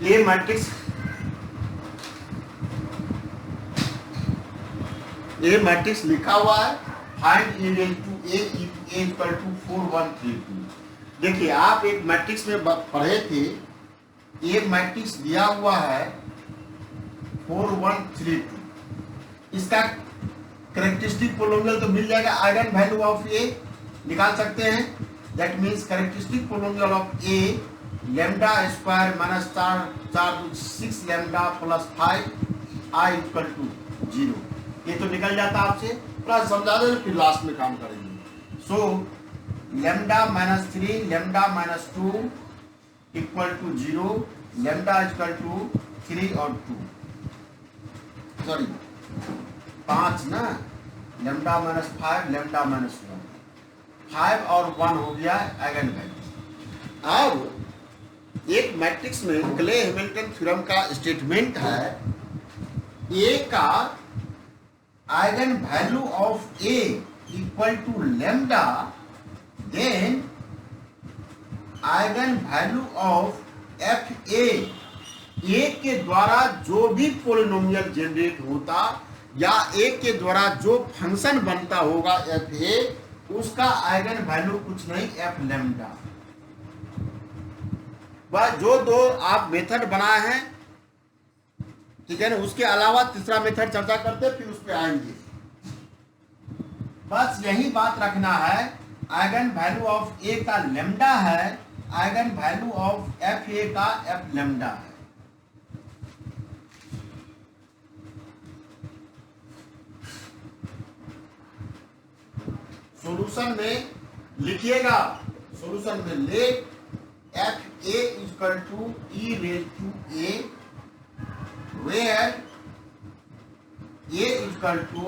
ए matrix लिखा हुआ है, find A into A if A equal to 4132। देखिए आप एक मैट्रिक्स में पढ़े थे, एक मैट्रिक्स दिया हुआ है 4132, इसका कैरेक्टरिस्टिक पोलिनोमियल तो मिल जाएगा, आइगन वैल्यू ऑफ ए निकाल सकते हैं। That means characteristic polynomial of A lambda square minus 6 lambda plus 5 I equal to 0, ये तो निकल जाता आपसे, प्लस समझा दे फिर लास्ट में काम करेंगे। So lambda minus 3 lambda minus 2 equal to 0, lambda equal to 3 और 2 सॉरी 5 ना, लैम्डा माइनस 5 लैम्डा माइनस 1, 5 और 1 हो गया आइगन वैल्यू। अब एक मैट्रिक्स में क्ले हैमिल्टन थ्योरम का स्टेटमेंट है, ए का eigen value of A equal to lambda, then eigen value of F A के द्वारा जो भी पोलिनोमियल जनरेट होता या ए के द्वारा जो फंक्शन बनता होगा एफ ए, उसका आइगन वैल्यू कुछ नहीं एफ लैम्डा। वह जो दो आप मेथड बनाए हैं, ठीक है ना, उसके अलावा तीसरा मेथड चर्चा करते फिर उस पर आएंगे। बस यही बात रखना है, आइगन वैल्यू ऑफ ए का लैम्डा है, आइगन वैल्यू ऑफ एफ ए का एफ लैम्डा है। सॉल्यूशन में लिखिएगा, सॉल्यूशन में ले F A equal to E raise to A, where A equal to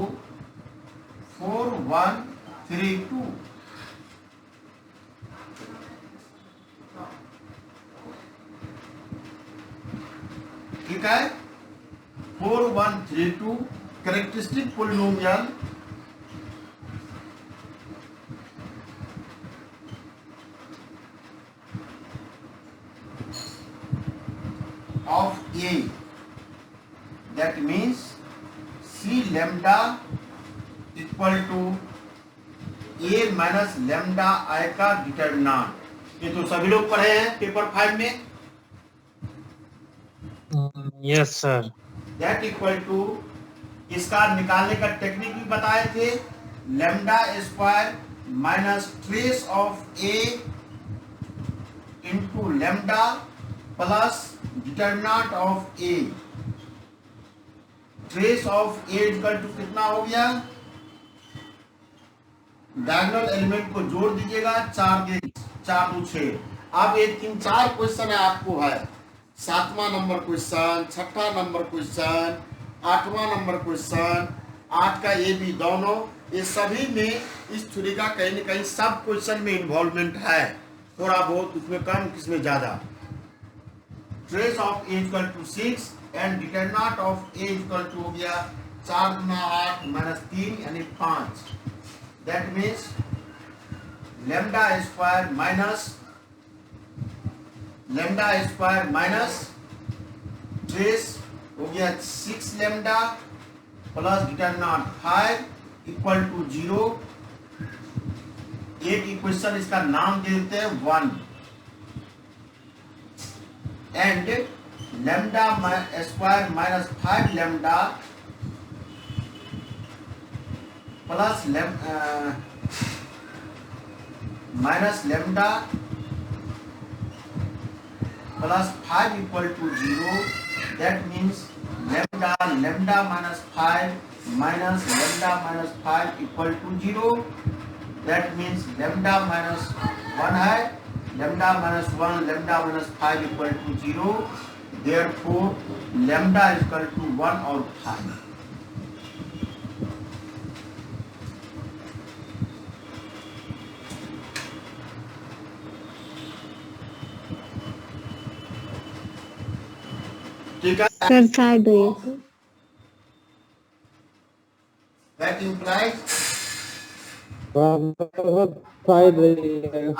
4132। ठीक है, 4132 characteristic polynomial of A, that means C lambda equal to A minus lambda I का determinant. ये तो सभी लोग पढ़े हैं पेपर 5 में। Yes sir. That equal to, इसका निकालने का टेक्निक भी बताए थे, lambda square minus trace of A into lambda plus determinant of A. Trace of A equal to कितना हो गया, डायगोनल एलिमेंट को जोड़ दीजिएगा, 4 2 6। अब ये 3-4 क्वेश्चन है आपको है, 7वां नंबर क्वेश्चन, 6ठा नंबर क्वेश्चन, 8वां नंबर क्वेश्चन, 8 का ये भी दोनों, ये सभी में इस थ्योरी का कहीं न कहीं सब क्वेश्चन में इन्वॉल्वमेंट है, थोड़ा बहुत उसमें कम किसमें ज्यादा। Trace of A equal to 6 and determinant of A equal to हो गया 4 गुना 8 माइनस 3 यानी 5। That means lambda square minus trace हो गया 6 lambda plus determinant 5 equal to 0। एक इक्वेशन इसका नाम दे देते हैं 1 and lambda square minus 5 lambda plus minus lambda plus 5 equal to 0। That means lambda minus 5 minus lambda minus 5 equal to 0। That means lambda minus 1 है, lambda minus 1 lambda minus 5 equal to 0। Therefore lambda equal to 1 और 5। ठीक है, that implies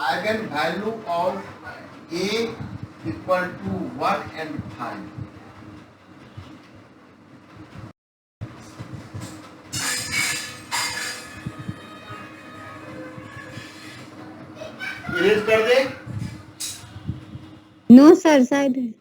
eigen value of A equal to 1 and 5। Erase कर दे। No sir side है।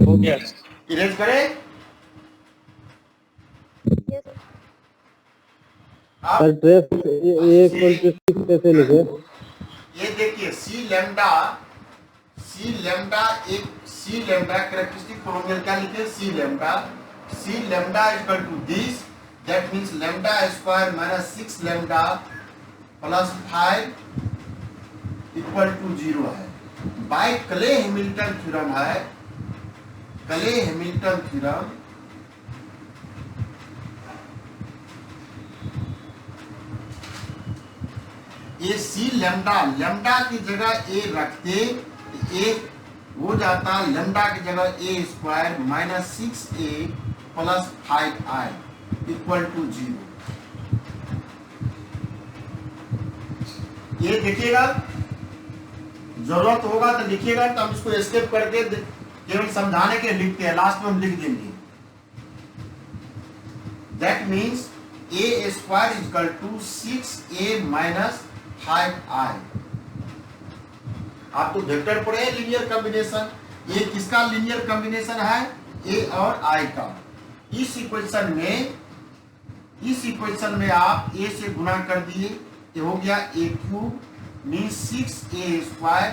हो गया। Erase करें। सर अब ट्रेस ए इक्वल टू 6 कैसे लिखे? ये देखिए सी लेमडा कैरेक्टरिस्टिक पोलोमियल क्या लिखे? C lambda equal to this, that means lambda square minus 6 lambda plus 5 equal to 0 है। बाय क्ले हैमिल्टन थ्योरम है। क्ले हैमिल्टन थ्योरम ये सी लेमडा की जगह ए रखते ए हो जाता लेमडा की जगह A square minus 6a plus 5i equal to 0। ये देखिएगा, जरूरत होगा तो लिखिएगा, तो हम इसको एस्केप करके केवल समझाने के लिखते हैं, लास्ट में हम लिख देंगे। That means A square equal to 6a minus 5i। आप तो वेक्टर पढ़े लीनियर कॉम्बिनेशन, ये किसका लीनियर कॉम्बिनेशन है? a और i का। इस इक्वेशन में आप a से गुणा कर दिए, ये हो गया a cube means 6a square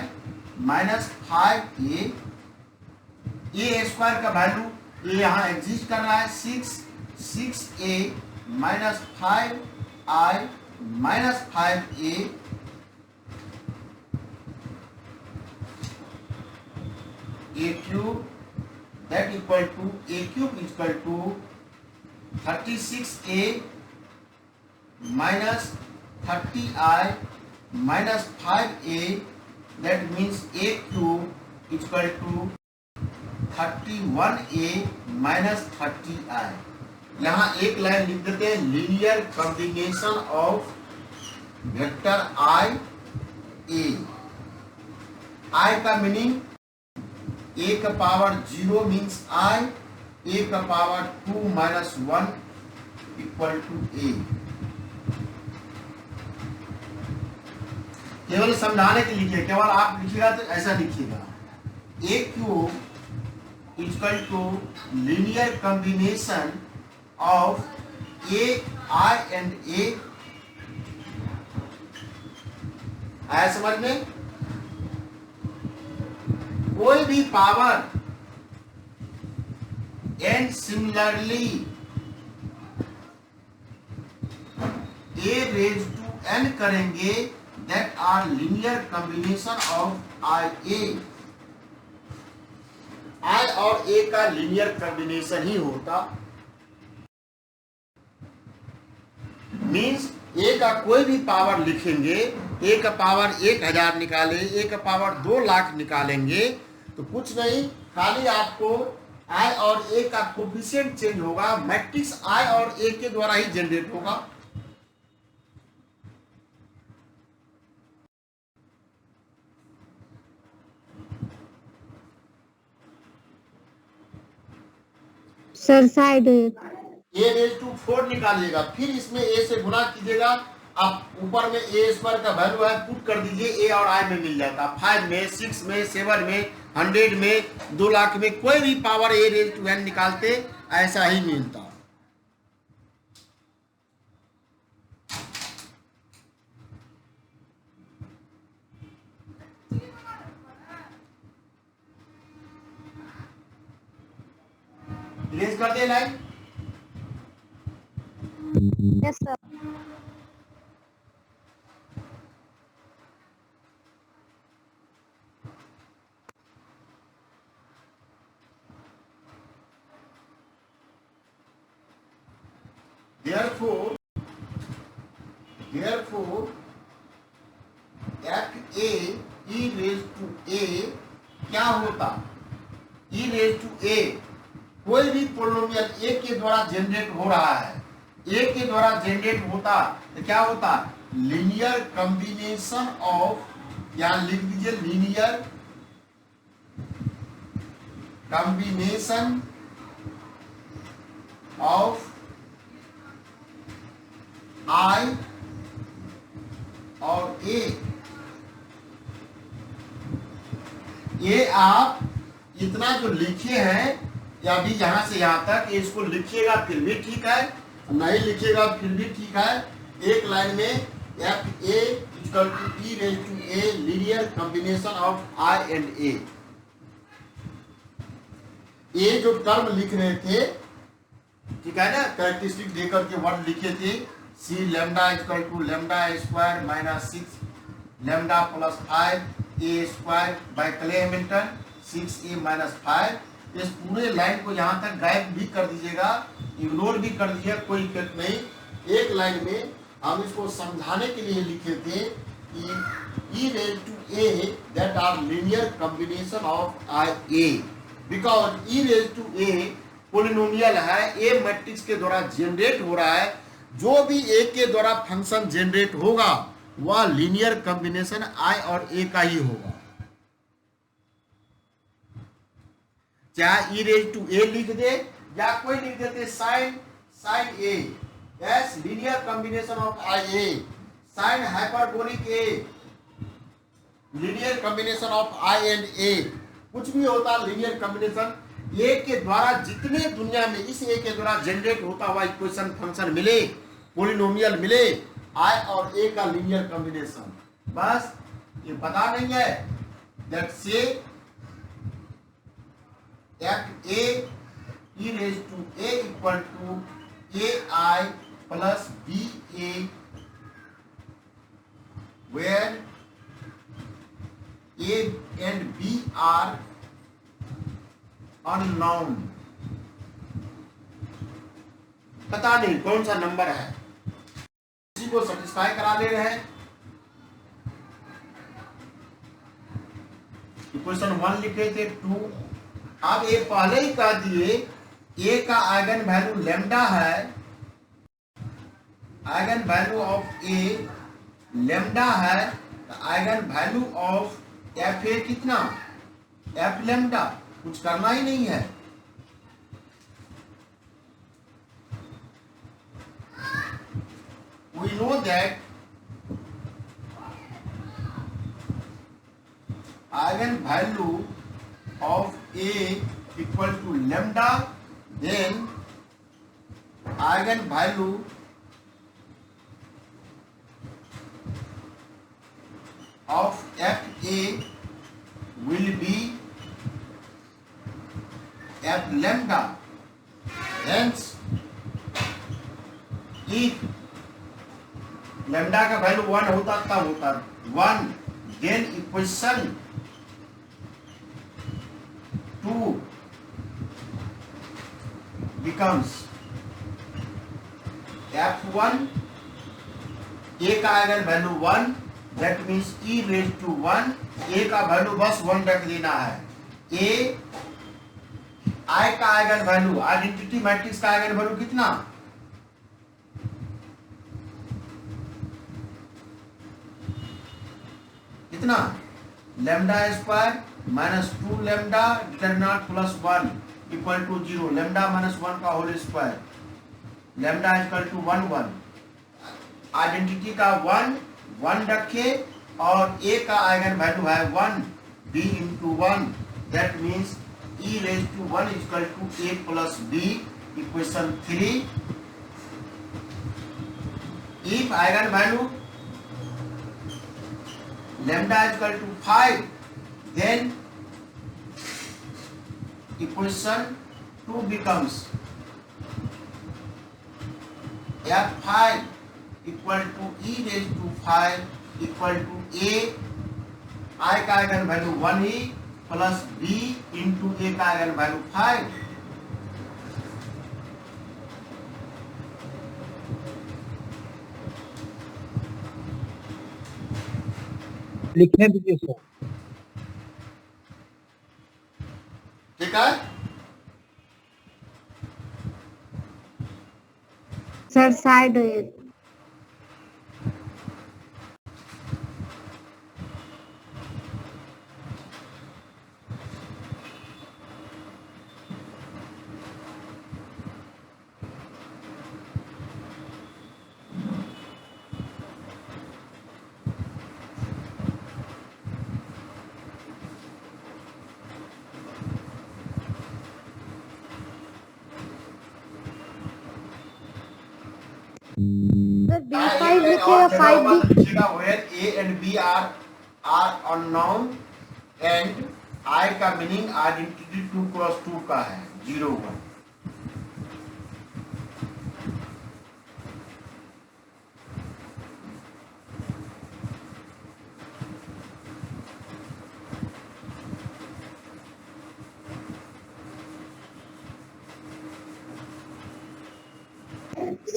minus 5a। a square का वैल्यू ये यहाँ एग्जिस्ट कर रहा है 6a minus 5i minus 5a a cube that equal to a cube is equal to 36a minus 30i minus 5a, that means a cube is equal to 31a minus 30i। यहाँ एक line लिख देते हैं, linear combination of vector i a। i का meaning a का power 0 means i, a का पावर 2 minus 1 equal to a। केवल समझाने के लिए, केवल आप लिखिएगा तो ऐसा लिखिएगा, a cube equal to linear combination of a i and a। आया समझ में? कोई भी power and similarly a raise to n करेंगे, that are linear combination of i और a का लीनियर कॉम्बिनेशन ही होता। मीन्स a का कोई भी पावर लिखेंगे, a का पावर 1000 निकाले, a का पावर 2 लाख निकालेंगे, तो कुछ नहीं, खाली आपको i और a का कोफिशिएंट चेंज होगा, मैट्रिक्स i और a के द्वारा ही जनरेट होगा। सर साइड है। ए रेज टू 4 निकालिएगा, फिर इसमें ए से गुना कीजिएगा, आप ऊपर में ए स्क्वायर का वैल्यू है पुट कर दीजिए, ए और आई में मिल जाता, 5 में 6 में 7 में 100 में 2 लाख में कोई भी power A raise to n निकालते ऐसा ही मिलता। इरेज कर दे line. Yes, sir. Therefore, f a e raised to a क्या होता, e raised to a कोई भी पोलिनोमियल a के द्वारा जनरेट हो रहा है, a के द्वारा जनरेट होता तो क्या होता, लीनियर कॉम्बिनेशन ऑफ, यहाँ लिख दीजिए लीनियर कॉम्बिनेशन ऑफ I और ए आप इतना जो लिखे हैं या भी यहां से यहां तक, इसको लिखिएगा फिर भी ठीक है, नहीं लिखिएगा फिर भी ठीक है। एक लाइन में F A equal to E raise to A linear combination of I and A जो टर्म लिख रहे थे, ठीक है ना, कैरेक्टरिस्टिक देकर के वर्ड लिखे थे, C lambda equal to lambda square minus 6 lambda plus 5 A square by Cayley Hamilton 6a minus 5। इस पूरे लाइन को यहाँ तक गायब भी कर दीजिएगा, इग्नोर भी कर दीजिएगा, कोई इफेक्ट नहीं। एक लाइन में हम इसको समझाने के लिए लिखे थे कि e raised to a that are linear combination of a because e raised to a polynomial है, ए मैट्रिक्स के द्वारा जनरेट हो रहा है, जो भी ए के द्वारा फंक्शन जनरेट होगा वह लीनियर कॉम्बिनेशन आई और ए का ही होगा। चाहे ई रेज टू ए लिख दे या कोई लिख देते sine A, as linear combination of I A, sine hyperbolic A linear combination of I and A, कुछ भी होता लीनियर कॉम्बिनेशन ए के द्वारा, जितने दुनिया में इस ए के द्वारा जनरेट होता हुआ इक्वेशन फंक्शन मिले, पोलिनोमियल मिले, आई और ए का लीनियर कॉम्बिनेशन, बस ये पता नहीं है, दैट से F A E raise to A equal to A I plus B A where A and B are unknown, पता नहीं कौन सा नंबर है, इसी को सेटिस्फाई करा ले रहे हैं। इक्वेशन 1 लिखे थे 2, अब ये पहले ही कह दिए ए का आइगन वैल्यू लैम्डा है, eigen value of A lambda है, eigen value of F A कितना, एफ लैम्डा, कुछ करना ही नहीं है। We know that eigen value of A equal to lambda, then eigen value of FA will be F lambda. Hence, if lambda का value 1 होता तब होता 1, then equation 2 becomes F1, A का eigen value 1, that means E raised to 1, A का value बस 1 रख देना है, A I का आइगन वैल्यू, आइडेंटिटी मैट्रिक्स का आइगन वैल्यू कितना, कितना, lambda square minus 2 lambda determinant plus 1 equal to 0, lambda minus 1 का whole square, lambda equal to 1 1, identity का 1 1 रखे और ए का आइगन वैल्यू है 1 b into 1, that means e raise to 1 equal to a plus b, equation 3। If eigen value lambda equal to 5, then equation 2 becomes f5 equal to e raised to 5 equal to a, I का eigen value 1 he plus b into a का eigen value 5। लिखने दीजिए sir. ठीक है, sir side sir B5 लिखे या 5B? लिखिएगा where a and b are unknown and I का मीनिंग आइडेंटिटी 2 क्रॉस 2 का है 0 1।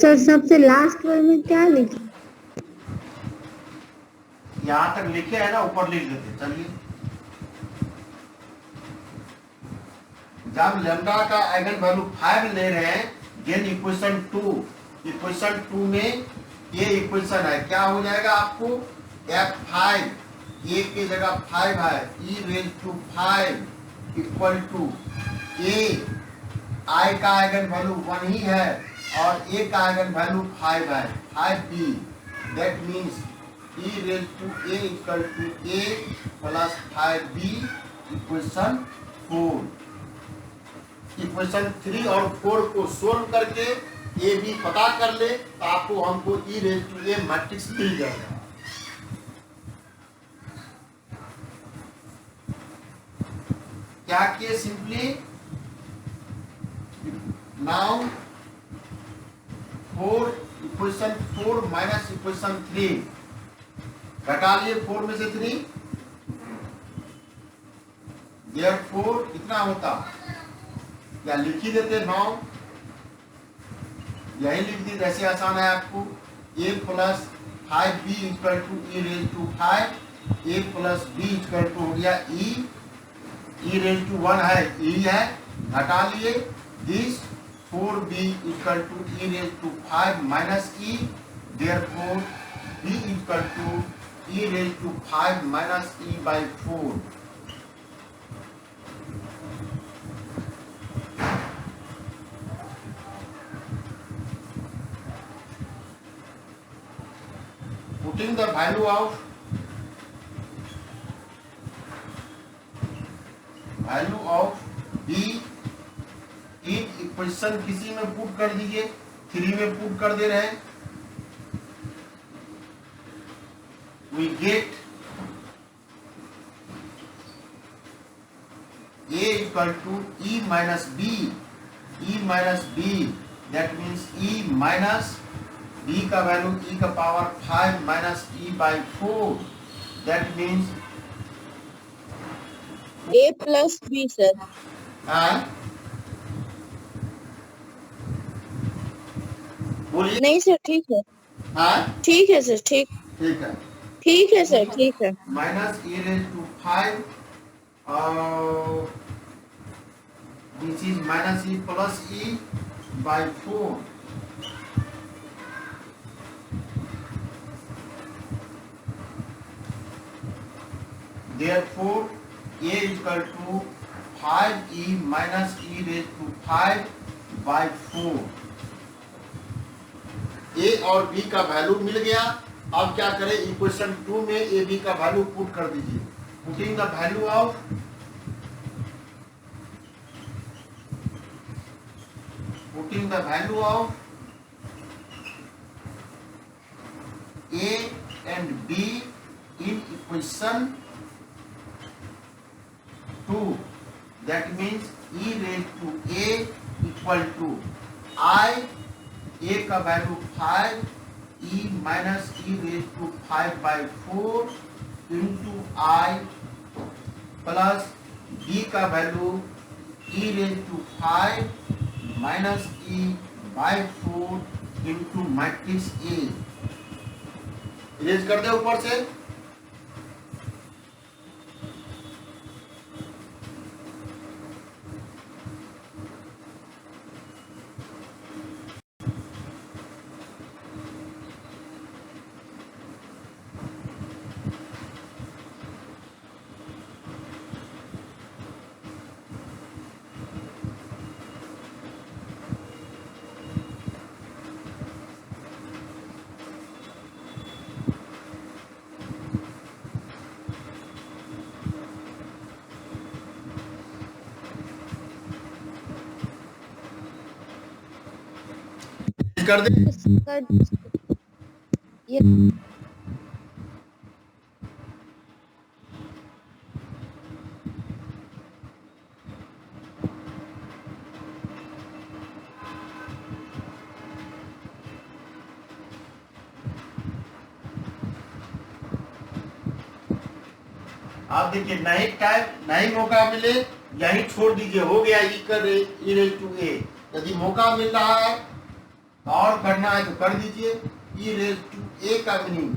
सर सबसे लास्ट वर्ड में क्या लिखे? यहाँ तक लिखे है ना, ऊपर लिख देते। चलिए, जब लेमडा का आइगन वैल्यू 5 ले रहे हैं, देन इक्वेशन 2 में ये इक्वेशन है, क्या हो जाएगा आपको f5, ए की जगह 5 है, e raise to 5 equal to a, I का आइगन वैल्यू 1 ही है और a का आइगन वैल्यू 5 है, 5b, that means e raise to a equal to a plus 5b, equation 4। Equation 3 और 4 को सोल्व करके ए बी पता कर ले तो आपको हमको e raise to a matrix मिल जाएगा। क्या किए, simply now 4 equation 4 minus equation 3 घटा लिए 4 में से 3, देयरफॉर कितना होता, या लिख ही देते 9, यही लिख दी, जैसे आसान है आपको। a plus 5b equal to e raise to 5, a plus b equal to हो गया e रेज टू 1 है, e है, घटा लिए this 4b equal to e raise to 5 minus e, therefore b equal to e raise to 5 minus e by 4। Putting the value of b in equation किसी में put कर दीजिए, 3 में put कर दे रहे हैं, we get a equal to e minus b, that means e minus b का value e का power 5 minus e by 4, that means A plus B sir. बोलिए। नहीं सर ठीक है, ठीक है सर, ठीक है, ठीक है सर, ठीक है। Minus e raise to 5 this is minus e plus e by 4। Therefore, a equal to 5e minus e raised to 5 by 4। ए और बी का वैल्यू मिल गया। अब क्या करें, इक्वेशन 2 में ए बी का वैल्यू पुट कर दीजिए। Putting the value of A and B in equation 2, that means e raised to a equal to I, a का value 5, e minus e raised to 5/4 into I plus b का value e raised to 5 minus e by 4 into matrix A। Erase कर दे ऊपर से। कर दे। ये आप देखिए, नहीं टाइम नहीं मौका मिले यही छोड़ दीजिए, हो गया ई कर ई रेज टू ए। यदि मौका मिल रहा है और करना है तो कर दीजिए। ई रेज टू ए का meaning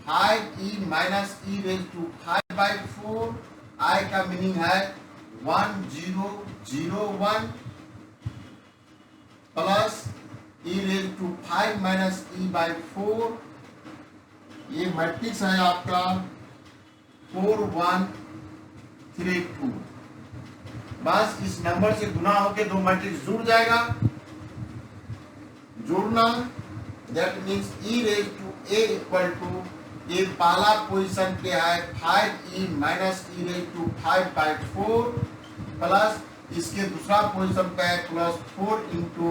5e minus e raise to 5/4। I का मीनिंग है 1001 plus e raise to 5 minus e by 4। ये मैट्रिक्स है आपका 4132। बस इस नंबर से गुना होके दो मैट्रिक्स जुड़ जाएगा। जोड़ना, that means e raise to A equal to, ये पहला पोजीशन पे है 5e minus e raise to 5/4 plus इसके दूसरा पोजीशन पे है plus 4 into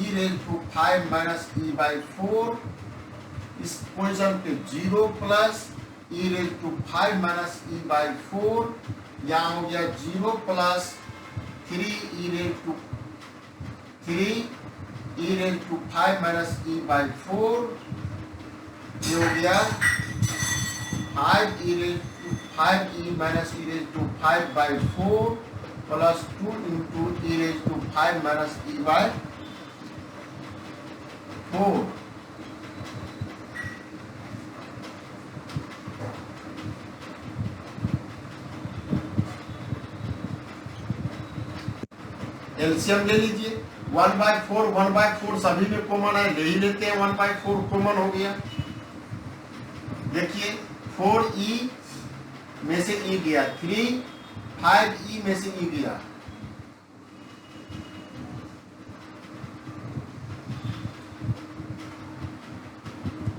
e raise to 5 minus e by 4। इस पोजीशन पे 0 plus e raise to 5 minus e by 4। यहाँ हो गया 0 plus 3 e raise to 5 minus e by 4। ये हो गया 5e minus e raise to 5/4 plus 2 into e raise to 5 minus e by 4। LCM ले लीजिए। 1/4 सभी में कॉमन है, ले ही लेते हैं। 1/4 कॉमन हो गया। देखिए 4e में से e गया 3, 5e में से e गया।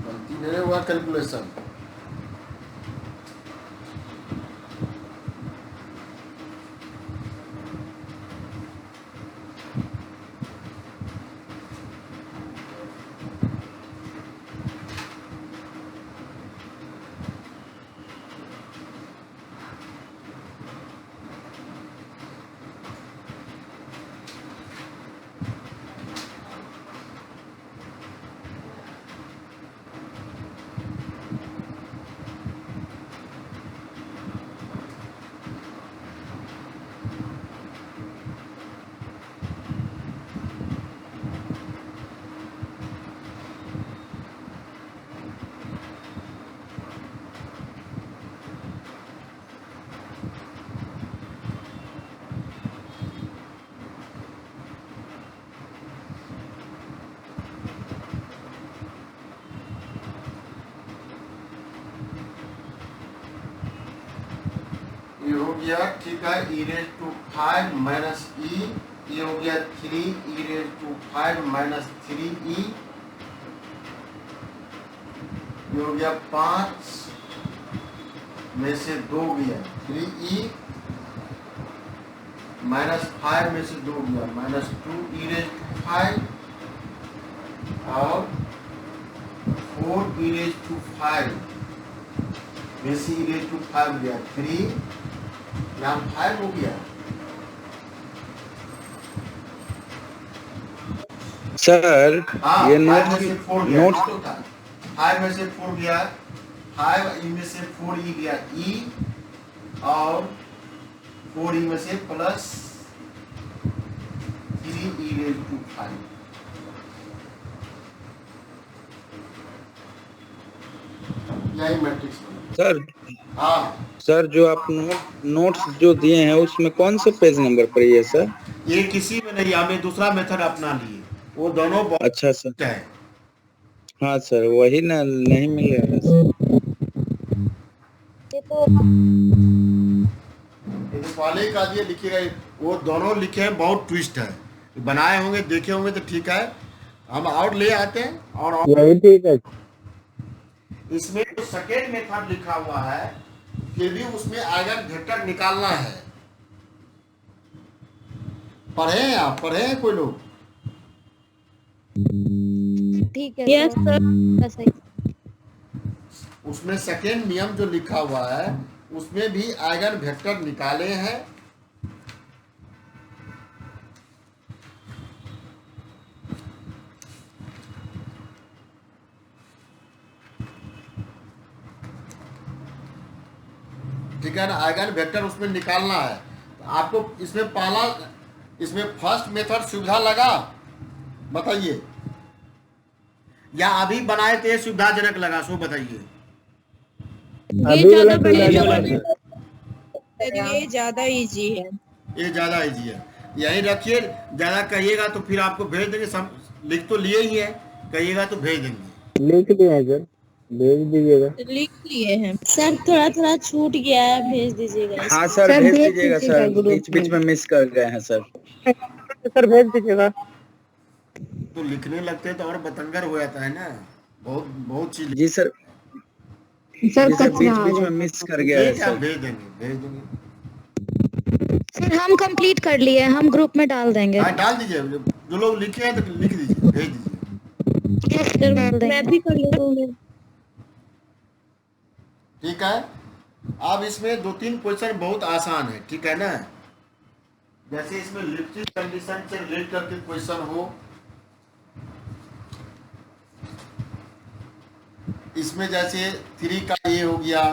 गलती मेरे हुआ कैलकुलेशन। ये हो गया, ठीक है। ई रेज टू 5 माइनस ई ये हो गया 3e⁵ माइनस 3e, ये हो गया 5 में से 2 गया 3e माइनस 5 में से 2 गया माइनस 2e⁵ और 4e⁵ में से e⁵ गया 3, यहाँ 5 हो गया। सर हाँ, ये 5 नोट में से 4 गया, नोट नोट होता है। 5 में से 4 गया, 5 में से 4e गया e, और 4e में से प्लस 3e⁵ यही मैट्रिक्स बना। सर हाँ, सर जो आप नोट्स जो दिए हैं उसमें कौन से पेज नंबर पर ये सर? ये किसी में नहीं, हमने दूसरा मेथड अपना लिए, वो दोनों बहुत अच्छा सर, है। हाँ सर वही ना, नहीं मिल रहा है सर। ये तो ये जो पहले का दिए लिखिएगा, वो दोनों लिखे हैं, बहुत ट्विस्ट है। बनाए होंगे, देखे होंगे तो ठीक है, हम और ले आते हैं। और यही ठीक है। इसमें जो सेकेंड मेथड लिखा हुआ है, फिर भी उसमें आइगन वेक्टर निकालना है। पढ़े हैं आप, पढ़े हैं कोई लोग? ठीक है यस सर। बस सही। उसमें सेकेंड नियम जो लिखा हुआ है, उसमें भी आइगन वेक्टर निकाले हैं। ठीक है ना, आइगन वेक्टर उसमें निकालना है। तो आपको इसमें पहला, इसमें फर्स्ट मेथड सुविधा लगा, बताइए, या अभी बनाए थे सुविधाजनक लगा, सो बताइए। ये ज्यादा बढ़िया, ये ज्यादा इजी है। ये ज्यादा इजी है, यही रखिए। ज्यादा कहिएगा तो फिर आपको भेज देंगे, लिख तो लिए ही है, कहिएगा तो भेज देंगे। लिख दिए हैं सर, भेज दीजिएगा। लिख लिए हैं सर, थोड़ा थोड़ा छूट गया है, भेज दीजिएगा। हाँ सर सर, भेज भेज दीजिएगा दीजिएगा सर, ग्रुप बीच बीच में मिस कर गए हैं सर। सर भेज दीजिएगा। तो लिखने लगते हैं तो और बतंगर हो जाता है ना, बहुत बहुत चीज। जी सर, सर जी सर कचरा बीच आ बीच में जाता मिस कर गया है ठीक है, सर। भेज देंगे, भेज देंगे। सर हम कंप्लीट कर लिए, हम ग्रुप में डाल देंगे। हाँ, डाल दीजिए, जो लोग लिखे हैं तो लिख दीजिए, भेज दीजिए। सर डाल देंगे। मैं भी कर लूंगा। ठीक है। अब इसमें 2-3 क्वेश्चन बहुत आसान है, ठीक है ना। जैसे इसमें लिप्सिस कंडीशन से रिलेट करके क्वेश्चन हो, इसमें जैसे 3 का ये हो गया,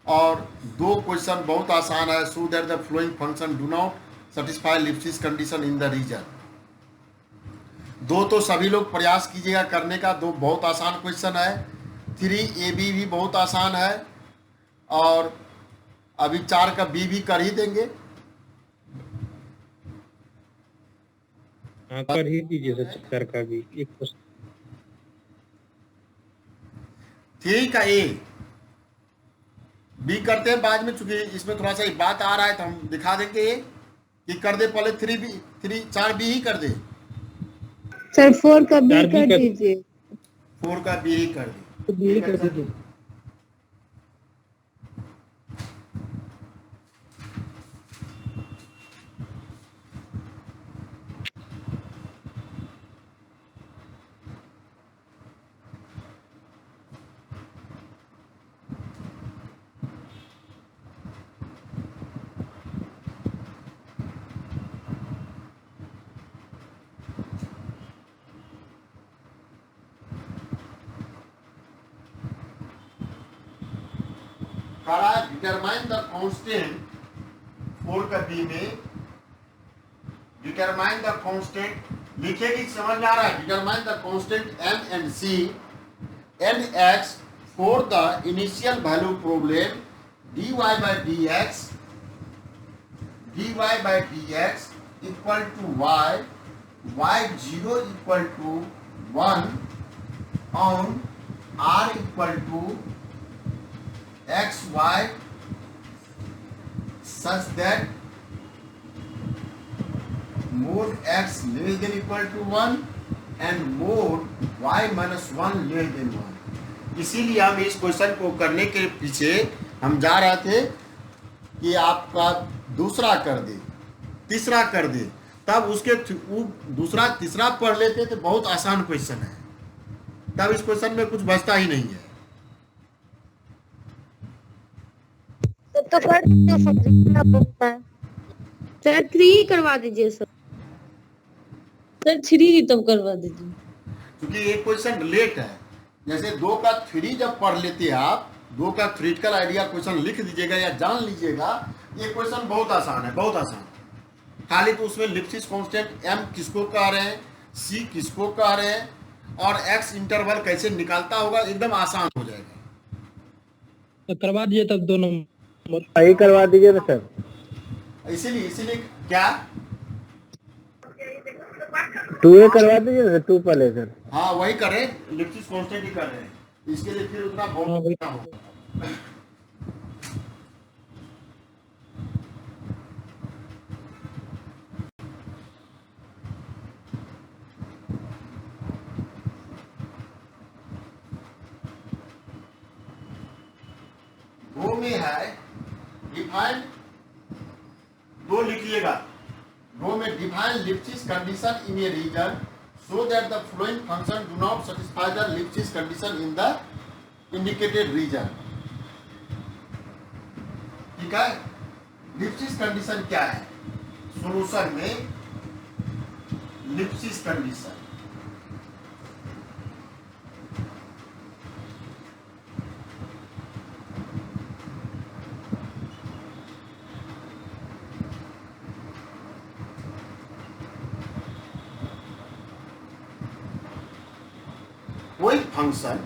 और 2 क्वेश्चन बहुत आसान है। So that the following function do not satisfy Lipschitz condition in the region. 2 तो सभी लोग प्रयास कीजिएगा करने का, 2 बहुत आसान क्वेश्चन है। 3AB भी बहुत आसान है, और अभी 4 का B भी कर ही देंगे। हाँ कर ही दीजिए सर, सर का भी एक क्वेश्चन। 3 का A B करते हैं बाद में, चूंकि इसमें थोड़ा सा एक बात आ रहा है तो हम दिखा देंगे A कि कर दे, पहले 4B ही कर दे। सर 4 का बी 4B कर कर- दीजिए। 4 का B ही कर दे। तो भी कर दीजिए। डिटरमाइन द कांस्टेंट, 4 का B में डिटरमाइन द कांस्टेंट लिखेगी, समझ में आ रहा है। Determine the constant M and C and X for the initial value problem dy by dx equal to y, y0 equal to 1 on r equal to xy such that mod x less than equal to 1 and mod y minus 1 less than 1। इसीलिए हम इस question को करने के पीछे हम जा रहे थे कि आपका दूसरा कर दे, तीसरा कर दे, तब उसके दूसरा तीसरा पढ़ लेते तो बहुत आसान क्वेश्चन है, तब इस क्वेश्चन में कुछ बचता ही नहीं है। तो कर दीजिए सर। सर 3 करवा दीजिए सर। सर 3 तब करवा दीजिए, क्योंकि ये क्वेश्चन लेट है। जैसे 2 का 3 जब पढ़ लेते हैं आप, 2 का थ्योरेटिकल आइडिया क्वेश्चन लिख दीजिएगा या जान लीजिएगा, ये क्वेश्चन बहुत आसान है, बहुत आसान। खाली तो उसमें लिप्सिस कांस्टेंट m किसको कह रहे हैं, c किसको कह रहे हैं, और x इंटरवल कैसे निकालता होगा, एकदम आसान हो जाएगा। तो करवा दीजिए तब 2 नंबर सही करवा दीजिए ना सर। इसीलिए क्या 2A करवा दीजिए ना, 2 पहले सर। हाँ वही करें, लिप्सिस कांस्टेंट ही कर रहे हैं, इसके लिए फिर उतना बहुत ना होगा। दो में है डिफाइन, 2 लिखिएगा। 2 में define Lipschitz condition in a region so that the flowing function do not satisfy the Lipschitz condition in the indicated region। ठीक है, लिप्सिस कंडीशन क्या है सॉल्यूशन में, लिप्सिस कंडीशन कोई फंक्शन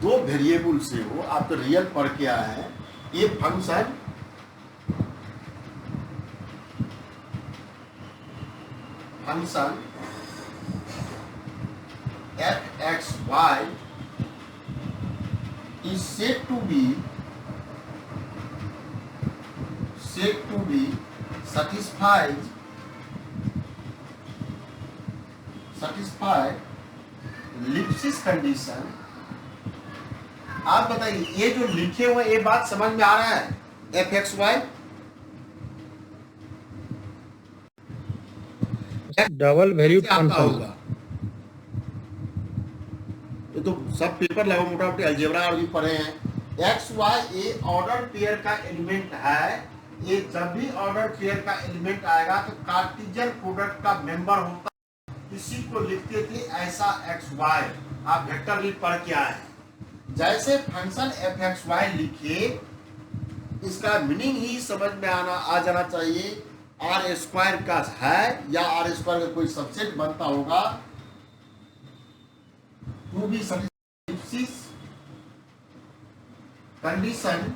2 वेरिएबल से हो, आप तो रियल पढ़ के आए हैं, ये function f(x,y) is said to be satisfy Lipschitz condition. आप बताइए, ये जो लिखे हुए ये बात समझ में आ रहा है, f(x,y) डबल वैल्यू आता होगा। ये तो सब पेपर लगा, मोटा मोटी अलजेब्रा और भी पढ़े हैं। x,y ये ऑर्डर पेयर का एलिमेंट है, ये जब भी ऑर्डर पेयर का एलिमेंट आएगा तो कार्टेशियन प्रोडक्ट का मेंबर होता, इसी को लिखते थे ऐसा x,y। आप वेक्टर भी पढ़ के आए हैं। जैसे फंक्शन f(x,y) लिखे, इसका मीनिंग ही समझ में आ जाना चाहिए, r² का है या r² का कोई सबसेट बनता होगा, to be Lipschitz condition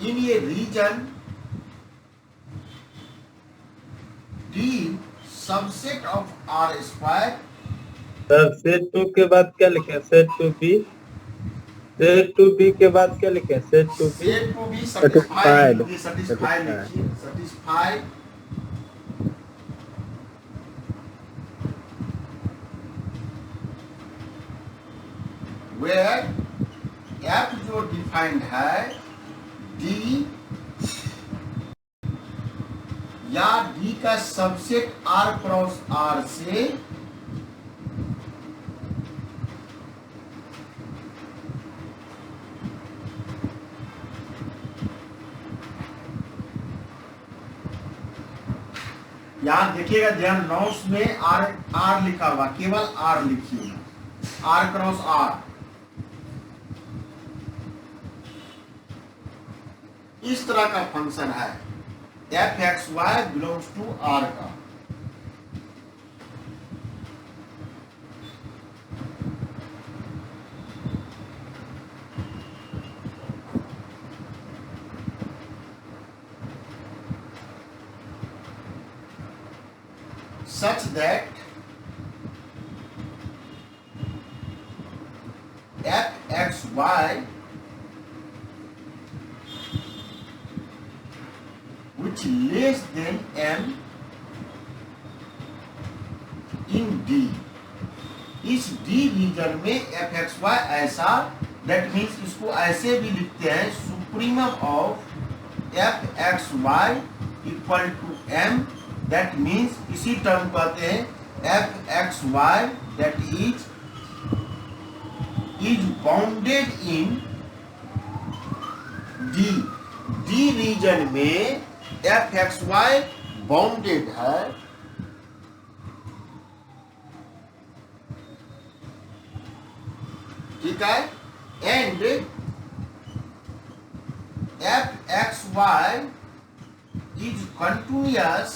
in a region D subset of R²। Sir said 2 के बाद क्या लिखे, said to be, said to be के बाद क्या लिखे, said to be said to be satisfied, satisfied लिखिए, सैटिस्फाइड वेयर f जो डिफाइंड है D या D का सबसेट R×R से यहां देखिएगा, ध्यान, नोट्स में R लिखा हुआ, केवल R लिखिएगा, R×R। इस तरह का फंक्शन है, f(x,y) बिलोंग्स टू R का। such that f(x,y) with which less than m in D. इस D रीजन में एफ एक्स वाई ऐसा, दैट मीन्स इसको ऐसे भी लिखते हैं, supremum of f x y equal to M, that means इसी टर्म कहते हैं f x y that is bounded in D. D region में एफ एक्स वाई बाउंडेड है, ठीक है, and f x y is continuous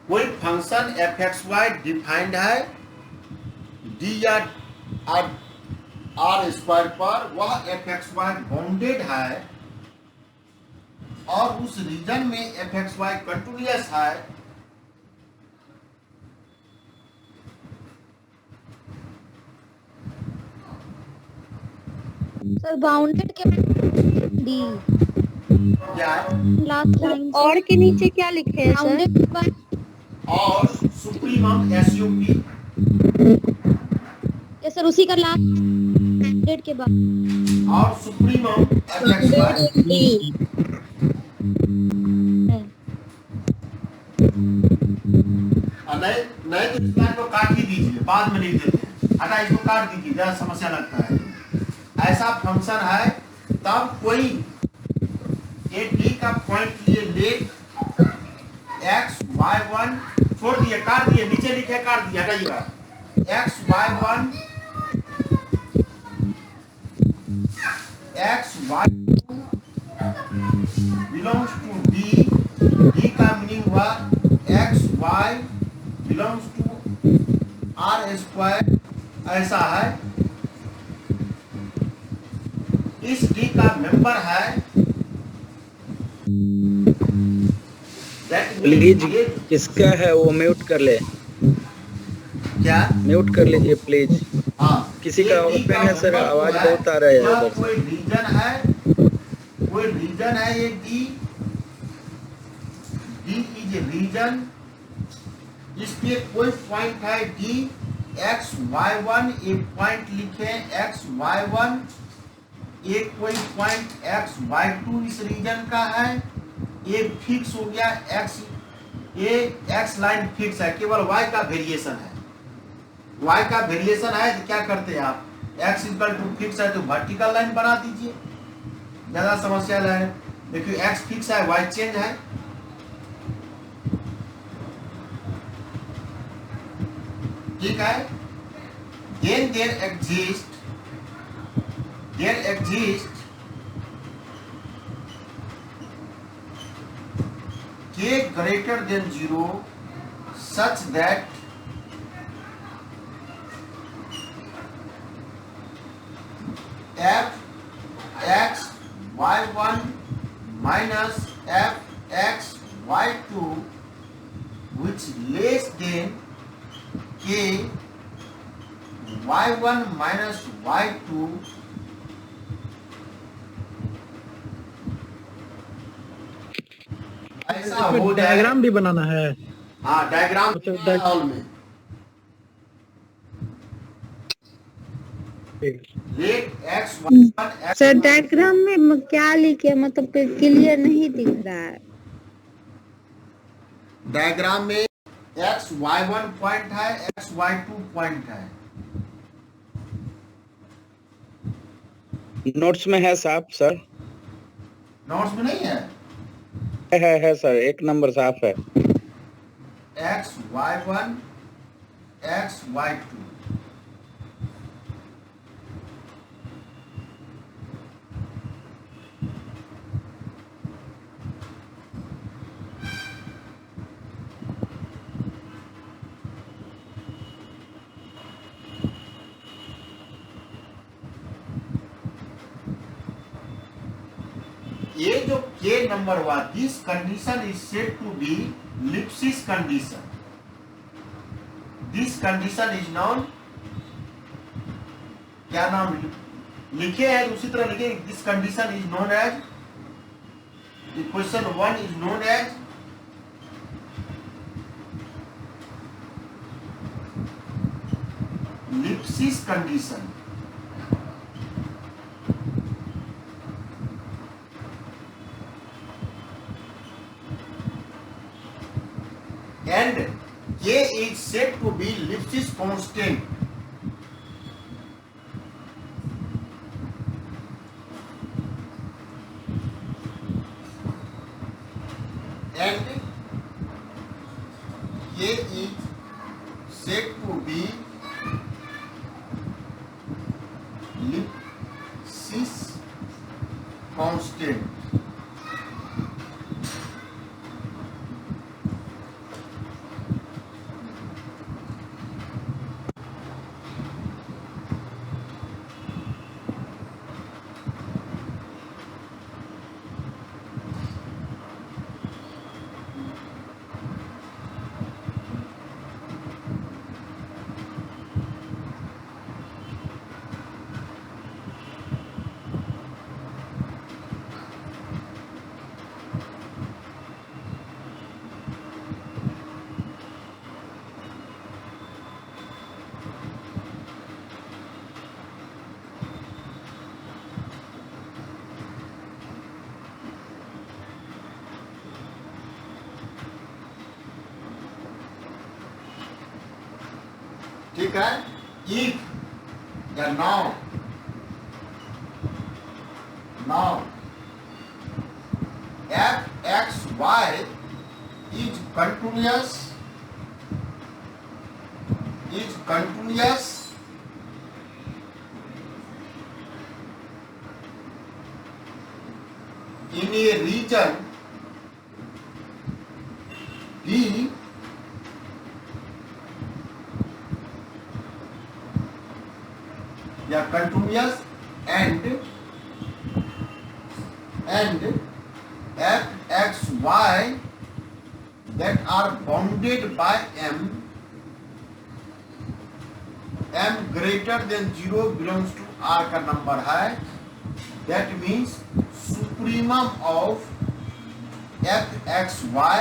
कोई function f x y defined है D या आर स्क्वायर पर, वह एफ एक्स वाई बाउंडेड है और उस रीजन में एफ एक्स वाई कंटिन्यूअस है, सर बाउंडेड के डी क्या है? लास्ट लाइन और के नीचे क्या लिखे हैं सर? बाउंडेड बाय और सुप्रीमम एसयूपी, ये सर उसी का लास्ट बाउंडेड के बाद और सुप्रीमम एफ एक्स वाई। नहीं नहीं तो इस लाइन को काट ही दीजिए, बाद में लिख देते हैं, हटा इसको काट दीजिए, ज्यादा समस्या लगता है। ऐसा फंक्शन है तब कोई ए डी का पॉइंट लिए ले एक्स वाई वन, छोड़ दिए, काट दिए, नीचे लिखे काट दिया, हटाइएगा, x y one x y belongs to D, D का मीनिंग हुआ x y belongs to R square, ऐसा है, इस डी का मेंबर है, प्लीज किसका है वो म्यूट कर ले, क्या म्यूट कर लीजिए प्लीज। हाँ, किसी का ये D ओपन है सर, member आवाज हुआ बहुत आ रहा है यह उधर से। कोई रीजन है, कोई रीजन है, ये डी इज ए रीजन, इस पे कोई पॉइंट है डी एक्स वाई वन, एक पॉइंट लिखे एक्स वाई वन, एक कोई पॉइंट एक्स वाई टू इस रीजन का है, ये फिक्स हो गया एक्स, ये एक्स लाइन फिक्स है, केवल वाई का वेरिएशन है, वाई का वेरिएशन है तो क्या करते हैं आप, एक्स इक्वल टू फिक्स है तो वर्टिकल लाइन बना दीजिए, ज्यादा समस्या है। देखिए एक्स फिक्स है, वाई चेंज है, ठीक है, then there exists k greater than 0 such that f x y1 minus f x y2 which less than k y1 minus y2 ऐसा हो जाए। डायग्राम भी बनाना है। हाँ, डायग्राम अच्छा, हॉल में late x y1 sir diagram में क्या लिखे, मतलब क्लियर नहीं दिख रहा है। डायग्राम में एक्स y1 पॉइंट है, एक्स y2 पॉइंट है, नोट्स में है साफ सर? नोट्स में नहीं है, है सर, एक नंबर साफ है। एक्स y1 एक्स y2 ये जो K number 1, this condition is said to be Lipschitz condition. This condition is known, क्या नाम लिखे हैं उसी तरह लिखे, this condition is known as, the question 1 is known as Lipschitz condition. And K is said to be Lipschitz constant. And K is said to be Lipschitz constant. ठीक है, if या now f x y is continuous in a region D या continuous and f x y that are bounded by m greater than 0 belongs to R का number है, that means supremum of f x y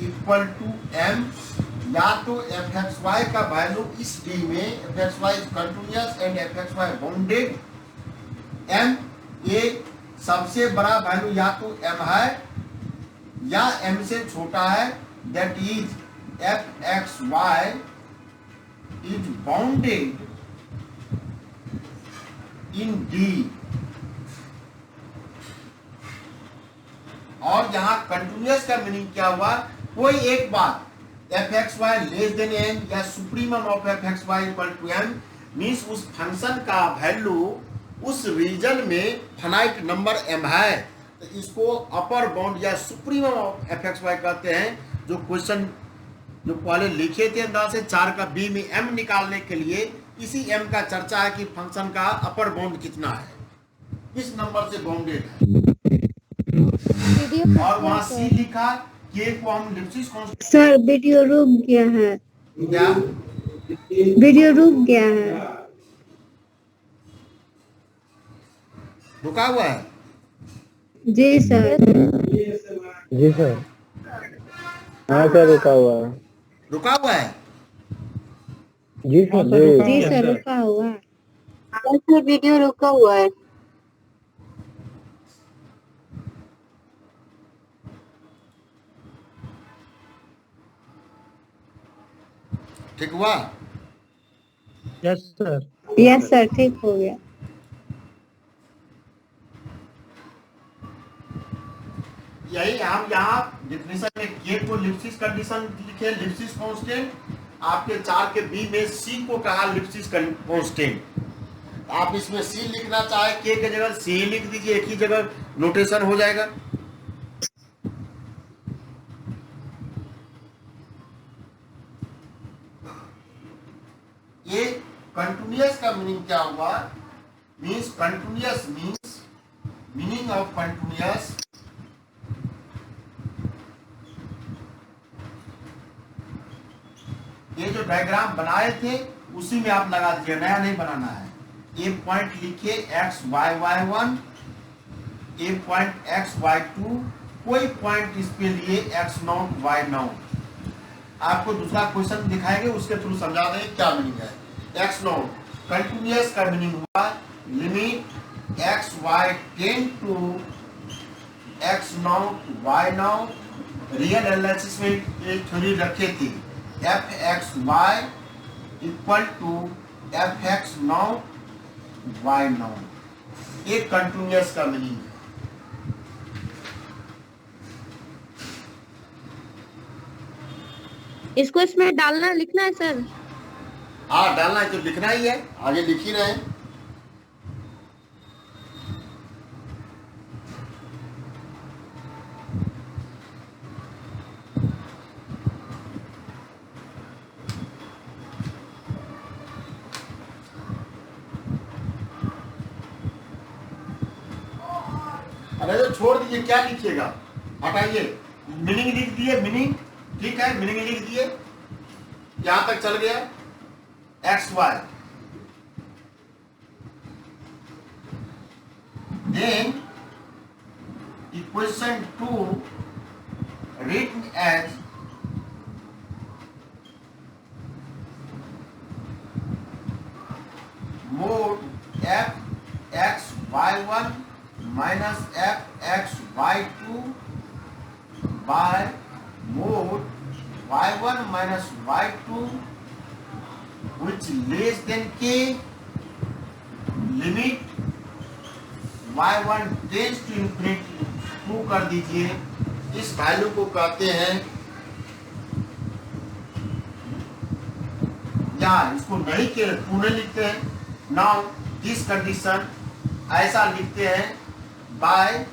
equal to m, या तो f x y का value इस d में f x y continuous and f x y bounded, m a सबसे बड़ा value या तो एम है या एम से छोटा है, that is f x y is bounded in d. और यहां कंटिन्यूअस का मीनिंग क्या हुआ, कोई एक बात f x y less than M या supremum of f x y equal to M means उस फंक्शन का वैल्यू उस रीजन में फाइनाइट नंबर एम है, तो इसको अपर बाउंड या supremum of f x y कहते हैं। जो क्वेश्चन जो पहले लिखे थे अंदाज से 4 का बी में एम निकालने के लिए इसी एम का चर्चा है कि फंक्शन का अपर बाउंड कितना है, किस नंबर से बाउंडेड है। और वहां सी लिखा, के को हम लिप्सिस कांस्टेंट। सर वीडियो रुक गया है, क्या वीडियो रुक गया है, रुका हुआ है? जी सर। जी सर, हाँ सर रुका हुआ है। रुका हुआ है? जी सर, जी सर रुका हुआ है, सर वीडियो रुका हुआ है। ठीक हुआ? Yes sir. यस सर, ठीक हो गया। यही हम यहाँ डिफिनेशन में के को लिप्सिस कंडीशन लिखे, लिप्सिस कांस्टेंट। आपके 4 के बी में सी को कहा लिप्सिस कांस्टेंट। आप इसमें सी लिखना चाहे के की जगह सी लिख दीजिए, एक ही जगह नोटेशन हो जाएगा। ये कंटिन्यूअस का मीनिंग क्या हुआ, means continuous means meaning of continuous diagram बनाए थे उसी में आप लगा दीजिए, नया नहीं बनाना है। ए पॉइंट लिखिए x y y one, a point x y two, कोई पॉइंट इस पे लिए एक्स नॉट वाई नॉट। आपको दूसरा क्वेश्चन दिखाएंगे उसके थ्रू समझा देंगे क्या मीनिंग है। एक्स नॉट कंटिन्यूअस का मीनिंग हुआ limit x y tends to x not y not. Real analysis में एक थ्योरी रखे थी f x y equal to f x not y not, एक कंटिन्यूअस का मीनिंग है। इसको इसमें डालना लिखना है सर? हाँ डालना है तो लिखना ही है, आगे लिख ही रहे हैं। अरे तो छोड़ दीजिए, क्या लिखिएगा, हटाइए। मीनिंग लिख दिए, मीनिंग ठीक है, मीनिंग लिख दिए, यहां तक चल गया x y. Then equation 2 written as mod f x y1 minus f x y2 by mod y1 minus y2 which less than k, limit y1 tends to infinity 2 कर दीजिए। इस वैल्यू को कहते हैं, या इसको नहीं के पुणे लिखते हैं। नाउ दिस कंडीशन ऐसा लिखते हैं बाय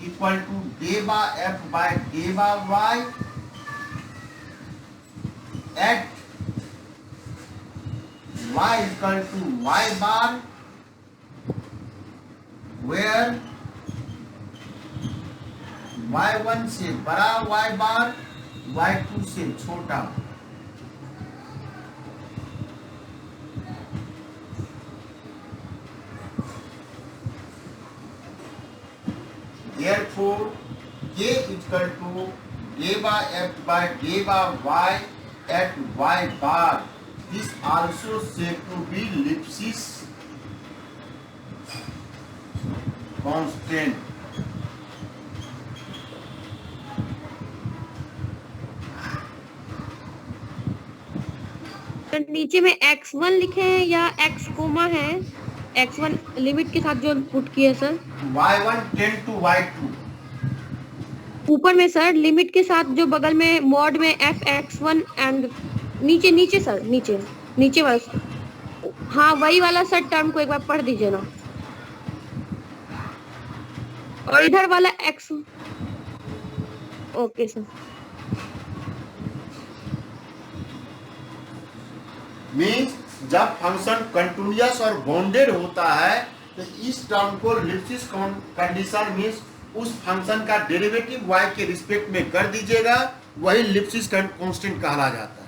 इक्वल टू डेबा एफ बाय डेबा y at y equal to y bar where y1 से बड़ा y बार y2 से छोटा। Therefore k इक्वल टू डेबा f by डेबा y at y bar is also said to be Lipschitz constant। तो नीचे में x1 लिखे हैं या x कोमा है? x1 लिमिट के साथ जो पुट किया sir, y1 tend to y2। ऊपर में सर लिमिट के साथ जो बगल में मॉड में एफ एक्स वन एंड नीचे नीचे सर नीचे वाला, हाँ वही वाला सर टर्म को एक बार पढ़ दीजिए ना। और इधर वाला एक्स, ओके सर। मीन्स जब फंक्शन कंटिन्यूअस और बाउंडेड होता है तो इस टर्म को लिप्सिस कंडीशन मीन्स उस फंक्शन का डेरिवेटिव y के रिस्पेक्ट में कर दीजिएगा, वही लिप्सिस कांस्टेंट कहला जाता है।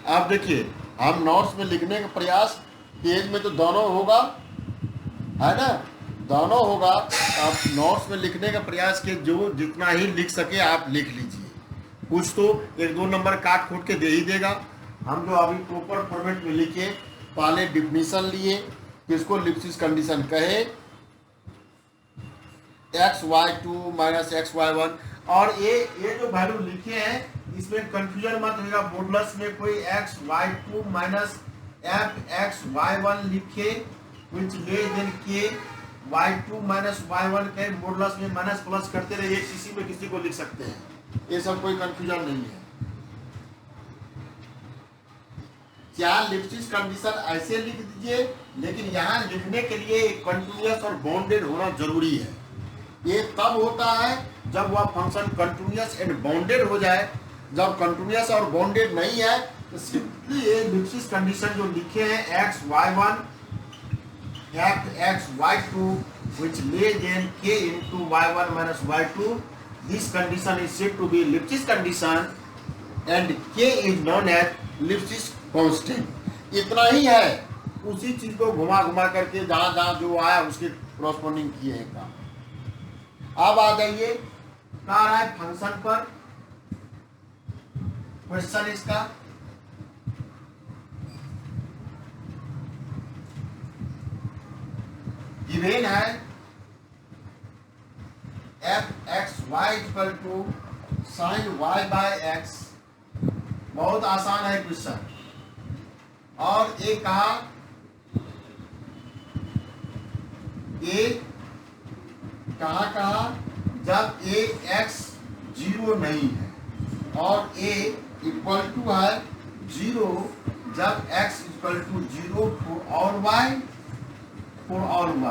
अब देखिए हम नोट्स में लिखने का प्रयास, पेज में तो दोनों होगा है ना, दोनों होगा। आप नोट्स में लिखने का प्रयास के जो जितना ही लिख सके आप लिख लीजिए, कुछ तो 1-2 नंबर काट खोट के दे ही देगा। हम जो अभी प्रॉपर फॉर्मेट में लिखे, पहले डिफिनीशन लिए किसको लिप्सिस कंडीशन कहे, xy2 माइनस xy1। और ये जो वैल्यू लिखे हैं इसमें कंफ्यूजन मत होगा, मॉडुलस में कोई xy2 माइनस fxy1 लिखे which less than k, y2 minus y1 के मॉडुलस में माइनस प्लस करते रहिए, किसी में किसी को लिख सकते हैं, ये सब कोई कंफ्यूजन नहीं है। क्या लिप्सिस कंडीशन ऐसे लिख दीजिए, लेकिन यहाँ लिखने के लिए कंटिन्यूअस और बाउंडेड होना जरूरी है। ये तब होता है जब वह फंक्शन कंटिन्यूअस एंड बाउंडेड हो जाए, जब कंटिन्यूअस और बाउंडेड नहीं है तो सिंपली ये लिप्सिस कंडीशन जो लिखे हैं x(y1) f(x)(y2) which less than k into y1 minus y2, this condition is said to be Lipschitz condition and k is known as Lipschitz constant. इतना ही है, उसी चीज को घुमा घुमा करके जहां जहां जो आया उसके कॉरस्पॉन्डिंग किए हैं काम। अब आ जाइए कहा रहा है फंक्शन पर, क्वेश्चन इसका गिवन है f(x)(y) equal to sin y by x। बहुत आसान है क्वेश्चन। और ये कहा ए कहा जब a x 0 नहीं है और a इक्वल टू है 0 जब x equal to 0 for all y।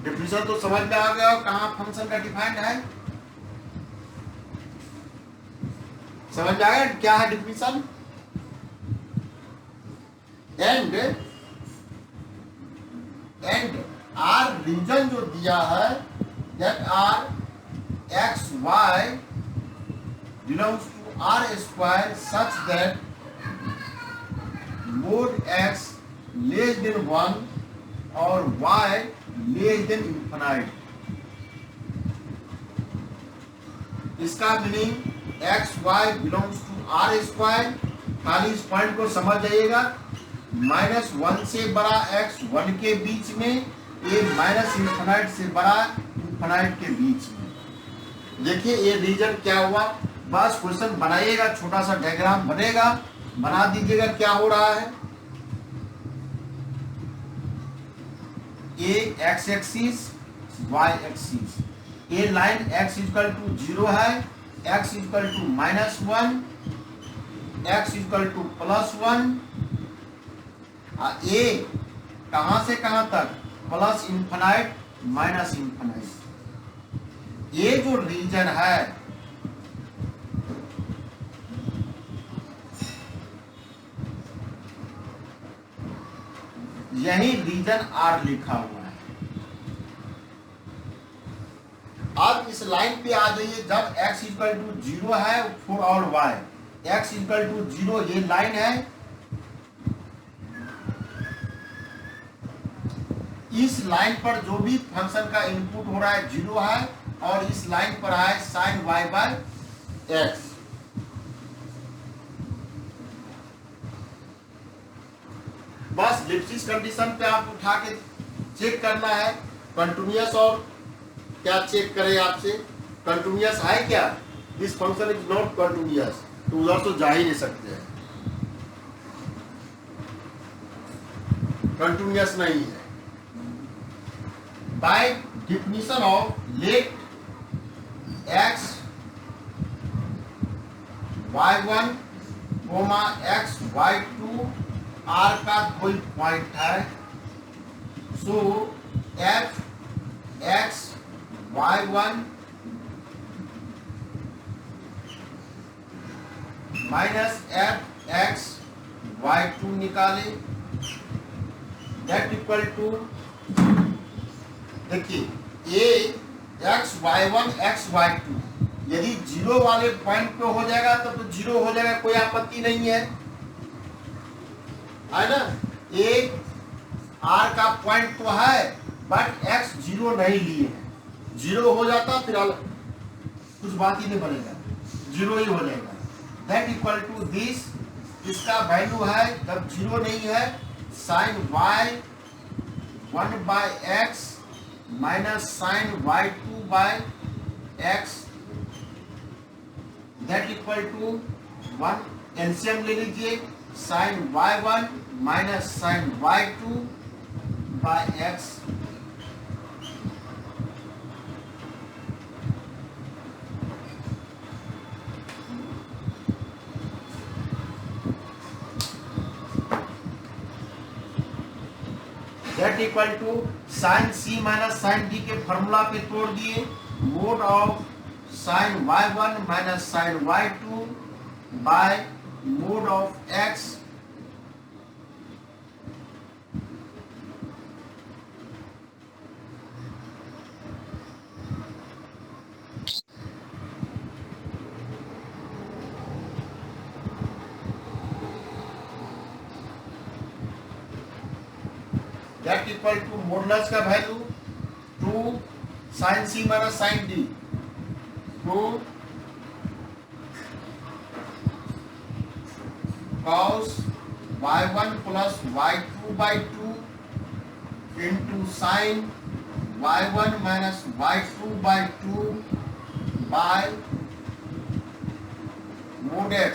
Definition तो समझ में आ गया और कहाँ फंक्शन का डिफाइंड है, समझ में आया क्या है डिफिनेशन। एंड आर रीजन जो दिया है that R x y belongs to R square such that mod x less than 1 और y लेस देन इन्फिनाइट। इसका meaning x y belongs to R square, खाली इस पॉइंट को समझ जाइएगा, -1 से बड़ा एक्स 1 के बीच में, ये -इन्फिनाइट से बड़ा इन्फिनाइट के बीच में। देखिए ये रीजन क्या हुआ, बस क्वेश्चन बनाइएगा, छोटा सा डायग्राम बनेगा, बना दीजिएगा क्या हो रहा है। ये एक्स एक्सिस वाई एक्सिस, ये लाइन x इक्वल टू 0 है, x equal to -1, x equal to +1, ये कहां से कहां तक प्लस इन्फिनाइट माइनस इन्फिनाइट। ये जो रीजन है यही रीजन R लिखा हुआ है। अब इस लाइन पे आ जाइए, जब x इक्वल टू 0 है for all y, x equal to 0 ये लाइन है, इस लाइन पर जो भी फंक्शन का इनपुट हो रहा है 0 है और इस लाइन पर है sin y बाय x। बस लिप्सिस कंडीशन पे आप उठा के चेक करना है कंटिन्यूअस, और क्या चेक करें आपसे कंटिन्यूअस है क्या, this function is not continuous, तो उधर तो जा ही नहीं सकते हैं, कंटिन्यूअस नहीं है। By definition of let x y1 x y2 R का कोई पॉइंट है, so f x y1 minus f x y2 निकाले, दैट इक्वल टू, देखिए ये x y1 x y2 यदि 0 वाले पॉइंट पे हो जाएगा तब तो 0 हो जाएगा, कोई आपत्ति नहीं है ना। ये R का पॉइंट तो है बट x 0 नहीं लिए है, 0 हो जाता फिर कुछ बात ही नहीं बनेगा, 0 ही हो जाएगा। दैट इक्वल टू दिस, इसका वैल्यू है जब 0 नहीं है sin y1 by x minus sin y2 by x, that equal to 1, LCM ले लीजिए, sin y1 minus sin y2 by x, that equal to sin c minus sin d के formula पे तोड़ दिए, mod of sin y1 minus sin y2 by mod of x that equal to modulus का value 2 sin c minus sin d 2 cos y1 plus y2 by 2 into sin y1 minus y2 by 2 by mod x.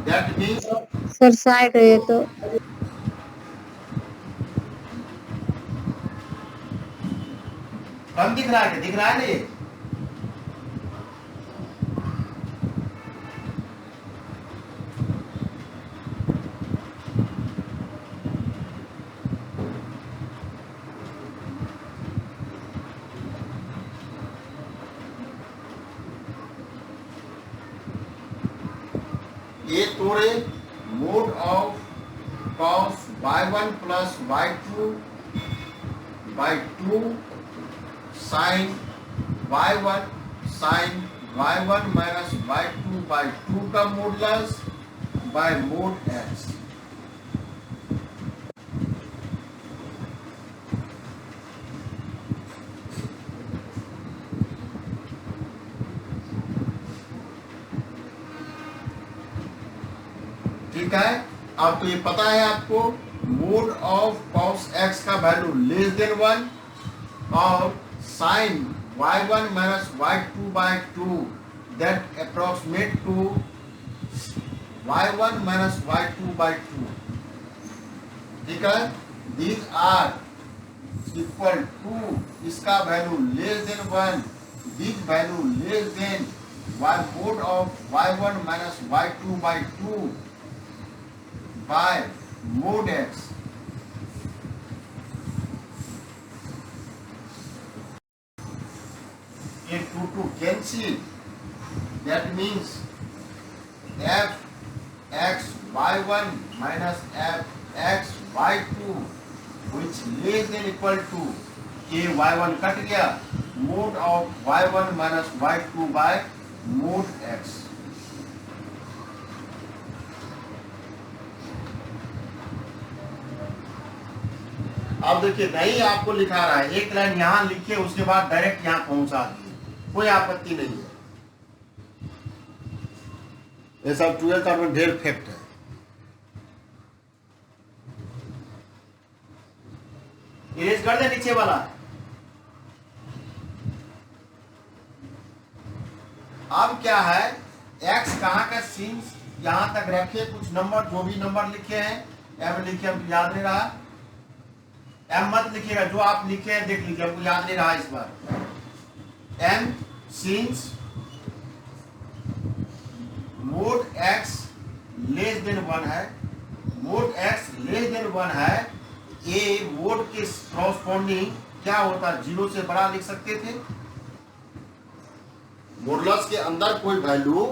That means sir side है तो कम दिख रहा है, दिख रहा है ना ये? ये तोड़े mode of cos y1 plus y2 by 2 sin y1 minus y2 by 2 का मॉडुलस by mod x. ठीक है, अब तो ये पता है आपको मोड ऑफ cos x का वैल्यू लेस देन 1 और sin y1 minus y2 by 2 that approximate to y1 minus y2 by 2. ठीक है, these are equal to इसका value less than 1, this value less than y mod of y1 minus y2 by 2 by mod x. ये 2 cancel, that means f x y1 minus f x y2 which less than equal to k y1 cut गया, mod of y1 minus y2 by mod x. अब देखिए नहीं आपको लिखा रहा है, एक लाइन यहाँ लिखिए उसके बाद डायरेक्ट यहाँ पहुंचा दिए, कोई आपत्ति नहीं है। ये सब 12th में ढेर फैक्ट है। इरेज कर दे नीचे वाला। अब क्या है, x कहाँ का सीन्स यहाँ तक रखे, कुछ नंबर जो भी नंबर लिखे हैं m लिखे, हमको याद नहीं रहा, m मत लिखिएगा, जो आप लिखे हैं देख लीजिए, हमको याद नहीं रहा इस बार। m scenes mode x less than 1 है, मोड x लेस देन 1 है, ये मोड के कॉरस्पॉन्डिंग क्या होता है, 0 से बड़ा लिख सकते थे। मॉडुलस के अंदर कोई वैल्यू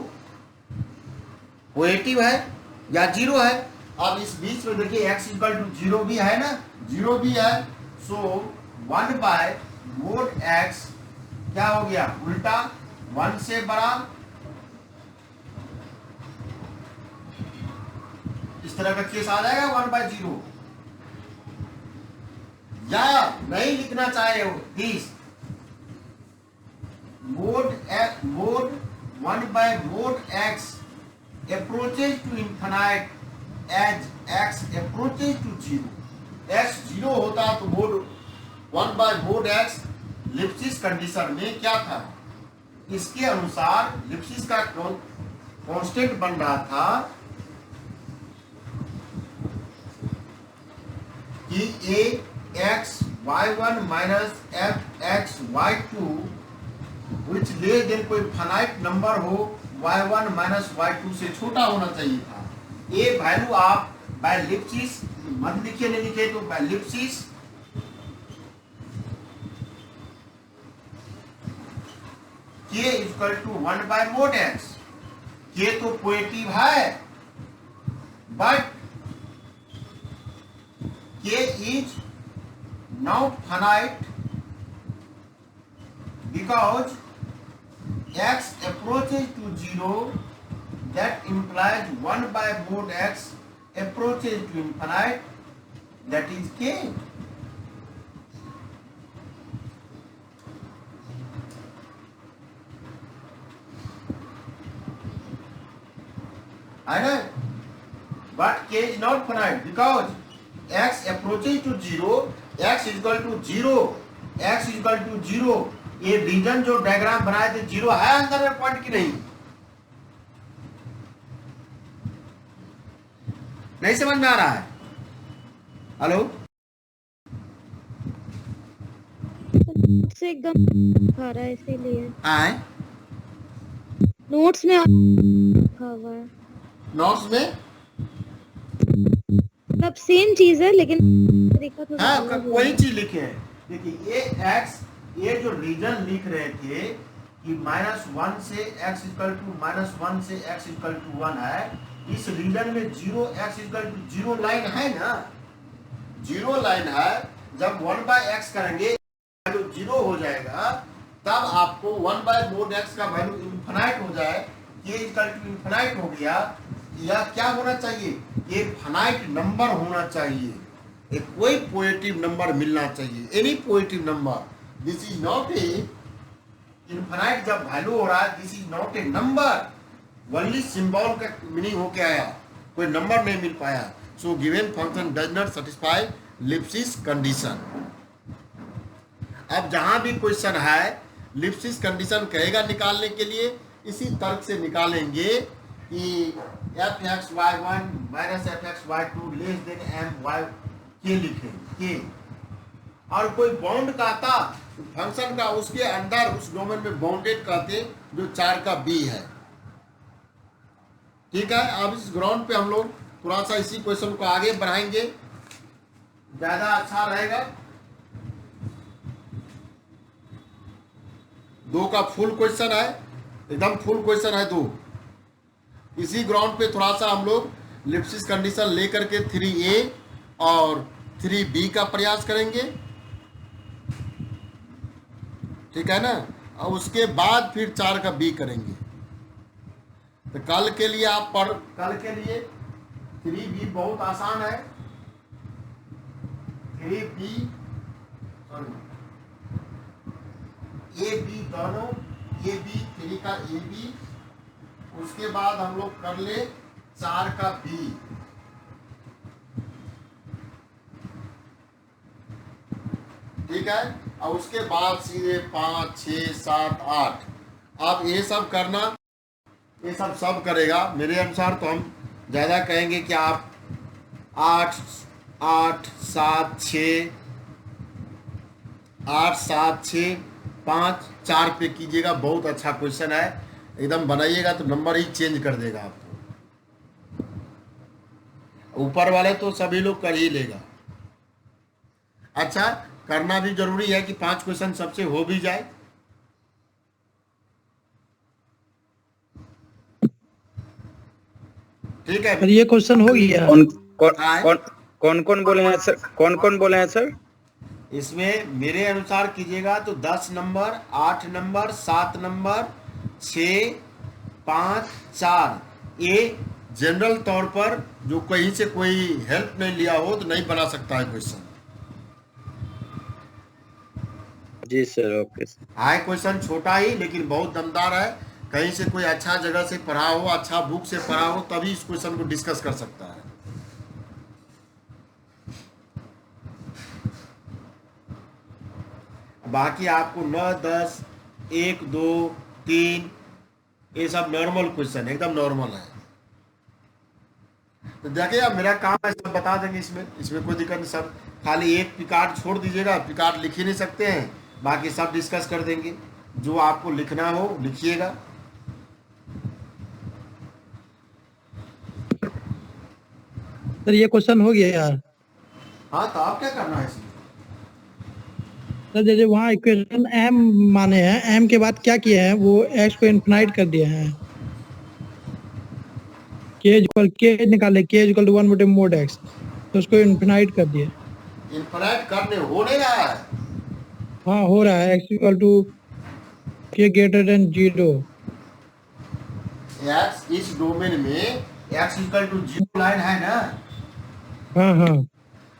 पॉजिटिव है या 0 है। अब इस बीच में देखिए x इक्वल टू 0 भी है ना, 0 भी है, सो 1 बाय मोड x क्या हो गया, उल्टा 1 से बड़ा। इस तरह का केस आ जाएगा 1/0, या नहीं लिखना चाह रहे हो this mod 1 by mod x approaches to infinite as x approaches to 0. x 0 होता तो mod 1 by mod x लिप्सिस condition में क्या था, इसके अनुसार लिप्सिस का कांस्टेंट बन रहा था कि a x y1 minus f x y2 which less than कोई फाइनाइट नंबर हो y1 माइनस y2 से छोटा होना चाहिए था। ये वैल्यू आप बाय लिप्सिस मत लिखिए, नहीं लिखे तो by Lipschitz k equal to 1 by mod x। k तो पॉजिटिव है but k is not finite because x approaches to 0, that implies 1 by mod x approaches to infinite, that is k. I know, but k is not finite because x approaches to 0, x is equal to 0, x is equal to 0। ये reason जो diagram बनाए थे 0 है अंदर में point की नहीं? नहीं समझ में आ रहा है? हेलो, से एकदम खा रहा है इसीलिए आए नोट्स में लिखा हुआ है। नोट्स में मतलब सेम चीज है लेकिन तरीका थोड़ा हाँ अलग है। वही चीज लिखे हैं। देखिए ये x, ये जो रीजन लिख रहे थे कि -1 से x इक्वल टू -1 से x इक्वल टू 1 है, इस रीजन में 0 x इक्वल टू 0 लाइन है ना, 0 लाइन है। जब 1 बाय x करेंगे वैल्यू 0 हो जाएगा, तब आपको 1 बाय मोड x का वैल्यू इनफिनाइट हो जाए, ये इक्वल टू इनफिनाइट हो गया। या क्या होना चाहिए? ये फाइनाइट नंबर होना चाहिए, एक कोई पॉजिटिव नंबर मिलना चाहिए, any positive number. This is not a infinite जब वैल्यू हो रहा है, this is not a number. Only symbol का मीनिंग होके आया, कोई नंबर नहीं मिल पाया। So given function does not satisfy Lipschitz condition. अब जहां भी क्वेश्चन है लिप्सिस कंडीशन कहेगा निकालने के लिए, इसी तर्क से निकालेंगे कि f(x(y1) minus f(x(y2) less than m(y) के लिखेंगे। और कोई बाउंड कहता फंक्शन का, उसके अंदर उस डोमेन में बाउंडेड कहते जो 4 का b है। ठीक है, अब इस ग्राउंड पे हम लोग थोड़ा सा इसी क्वेश्चन को आगे बढ़ाएंगे, ज्यादा अच्छा रहेगा। 2 का फुल क्वेश्चन है, एकदम फुल क्वेश्चन है 2। इसी ग्राउंड पे थोड़ा सा हम लोग लिप्सिस कंडीशन लेकर के 3a और 3b का प्रयास करेंगे। ठीक है ना, और उसके बाद फिर 4 का b करेंगे। तो कल के लिए कल के लिए 3b बहुत आसान है। 3b ए बी दोनों, ए बी 3 का ए बी, उसके बाद हम लोग कर ले 4 का बी। ठीक है, और उसके बाद सीधे 5, 6, 7, 8। आप ये सब करना, ये सब करेगा। मेरे अनुसार तो हम ज़्यादा कहेंगे कि आप 8, 7, 6, 8, 7, 6, 5, 4 पे कीजिएगा। बहुत अच्छा क्वेश्चन है, एकदम बनाइएगा तो नंबर ही चेंज कर देगा आपको। ऊपर वाले तो सभी लोग कर ही लेगा। अच्छा, करना भी जरूरी है कि 5 क्वेश्चन सबसे हो भी जाए। ठीक है, सर ये क्वेश्चन हो गया। कौन कौन बोले हैं सर? कौन बोले हैं सर? इसमें मेरे अनुसार कीजिएगा तो 10 नंबर, 8 नंबर, 7 नंबर, 6, 5, 4। ये जनरल तौर पर जो कहीं से कोई हेल्प नहीं लिया हो तो नहीं बना सकता है क्वेश्चन। जी सर, ओके सर। हाई क्वेश्चन छोटा ही लेकिन बहुत दमदार है। कहीं से कोई अच्छा जगह से पढ़ा हो, अच्छा बुक से पढ़ा हो, तभी इस क्वेश्चन को डिस्कस कर सकता है। बाकी आपको 9, 10, 1, 2, 3 ये सब नॉर्मल क्वेश्चन, एकदम नॉर्मल है। तो देखिए, अब मेरा काम है सब बता देंगे। इसमें कोई दिक्कत नहीं। सब खाली एक पिकार्ड छोड़ दीजिएगा, पिकार्ड लिख ही नहीं सकते हैं, बाकी सब डिस्कस कर देंगे। जो आपको लिखना हो लिखिएगा। सर ये क्वेश्चन हो गया यार। हाँ तो आप क्या करना है इसमें? सर जैसे वहाँ इक्वेशन m माने हैं, m के बाद क्या किए हैं, वो x को इन्फिनाइट कर दिए हैं। k निकाले, k equal to 1/mod x, तो उसको इन्फिनाइट कर दिए। इन्फिनाइट करने हो नहीं रहा है। हाँ हो रहा है, x इक्वल टू k ग्रेटर देन 0। x इस डोमेन में x इक्वल टू 0 लाइन है ना। हाँ हाँ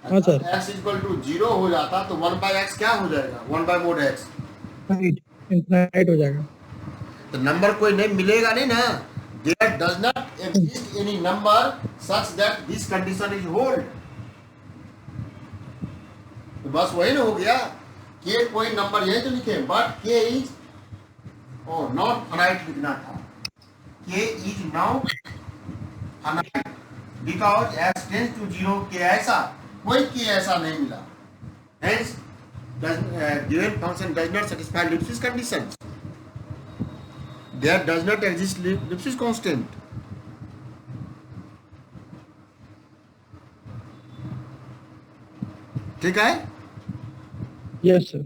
हाँ सर। x इक्वल टू 0 हो जाता तो 1/x क्या हो जाएगा? 1/mod x। इन्फिनाइट हो जाएगा। तो नंबर कोई नहीं मिलेगा नहीं ना। There does not exist any number such that this condition is hold। तो बस वही ना हो गया। k कोई नंबर यही तो लिखे, but k is not finite लिखना था। k is now finite because x tends to 0। k ऐसा कोई k ऐसा नहीं मिला। Hence, given function does not satisfy Lipschitz conditions। There does not exist Lipschitz constant। ठीक है। Yes sir.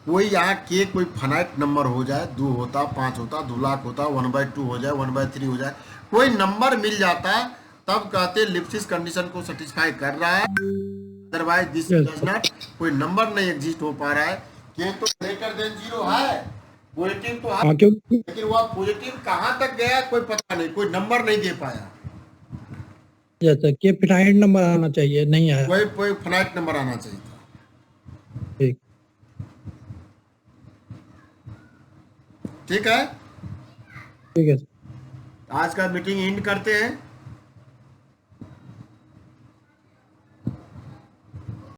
कोई यहाँ के कोई फाइनाइट नंबर हो जाए, 2 होता, 5 होता, 2 लाख होता, 1/2 हो जाए, 1/3 हो जाए, कोई नंबर मिल जाता, तब कहते लिप्सिस कंडीशन को सेटिस्फाई कर रहा है। अदरवाइज दिस डज नॉट, कोई नंबर नहीं एग्जिस्ट हो पा रहा है। के तो ग्रेटर देन 0 है, पॉजिटिव तो है, हाँ क्योंकि लेकिन वह पॉजिटिव कहाँ तक गया कोई पता नहीं, कोई नंबर नहीं दे पाया। यस सर, के फाइनाइट नंबर आना चाहिए, नहीं आया। कोई फाइनाइट नंबर आना चाहिए था। ठीक ठीक है। ठीक है सर। आज का मीटिंग एंड करते हैं।